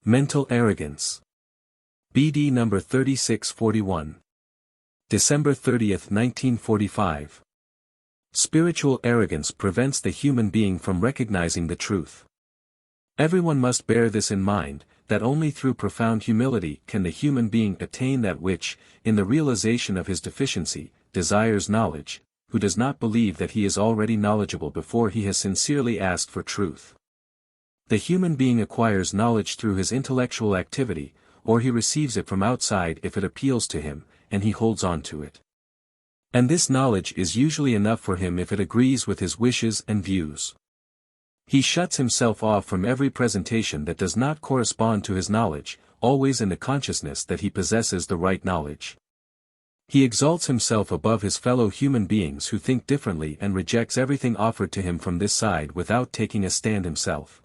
Mental arrogance. BD number 3641. December 30, 1945. Spiritual arrogance prevents the human being from recognizing the truth. Everyone must bear this in mind, that only through profound humility can the human being attain that which, in the realization of his deficiency, desires knowledge, who does not believe that he is already knowledgeable before he has sincerely asked for truth. The human being acquires knowledge through his intellectual activity, or he receives it from outside if it appeals to him, and he holds on to it. And this knowledge is usually enough for him if it agrees with his wishes and views. He shuts himself off from every presentation that does not correspond to his knowledge, always in the consciousness that he possesses the right knowledge. He exalts himself above his fellow human beings who think differently and rejects everything offered to him from this side without taking a stand himself.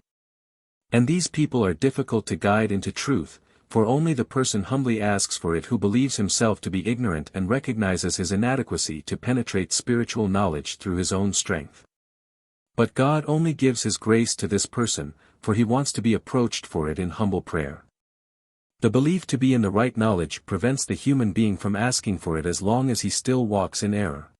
And these people are difficult to guide into truth, for only the person humbly asks for it who believes himself to be ignorant and recognizes his inadequacy to penetrate spiritual knowledge through his own strength. But God only gives his grace to this person, for he wants to be approached for it in humble prayer. The belief to be in the right knowledge prevents the human being from asking for it as long as he still walks in error.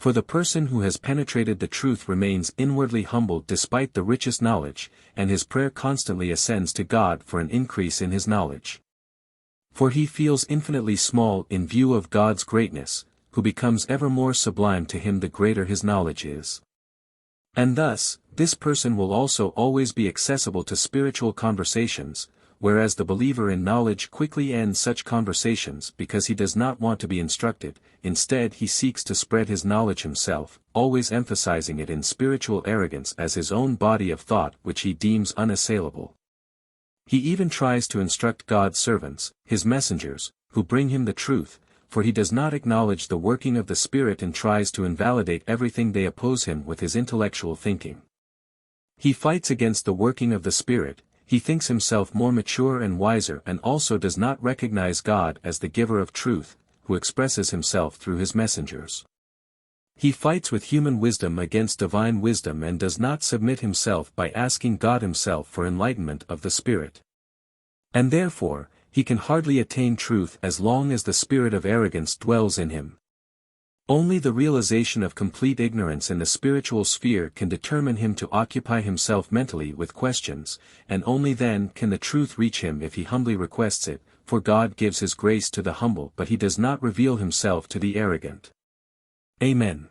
For the person who has penetrated the truth remains inwardly humbled despite the richest knowledge, and his prayer constantly ascends to God for an increase in his knowledge. For he feels infinitely small in view of God's greatness, who becomes ever more sublime to him the greater his knowledge is. And thus, this person will also always be accessible to spiritual conversations, whereas the believer in knowledge quickly ends such conversations because he does not want to be instructed. Instead he seeks to spread his knowledge himself, always emphasizing it in spiritual arrogance as his own body of thought which he deems unassailable. He even tries to instruct God's servants, his messengers, who bring him the truth, for he does not acknowledge the working of the Spirit and tries to invalidate everything they oppose him with his intellectual thinking. He fights against the working of the Spirit. He thinks himself more mature and wiser and also does not recognize God as the giver of truth, who expresses himself through his messengers. He fights with human wisdom against divine wisdom and does not submit himself by asking God himself for enlightenment of the Spirit. And therefore, he can hardly attain truth as long as the spirit of arrogance dwells in him. Only the realization of complete ignorance in the spiritual sphere can determine him to occupy himself mentally with questions, and only then can the truth reach him if he humbly requests it, for God gives his grace to the humble but he does not reveal himself to the arrogant. Amen.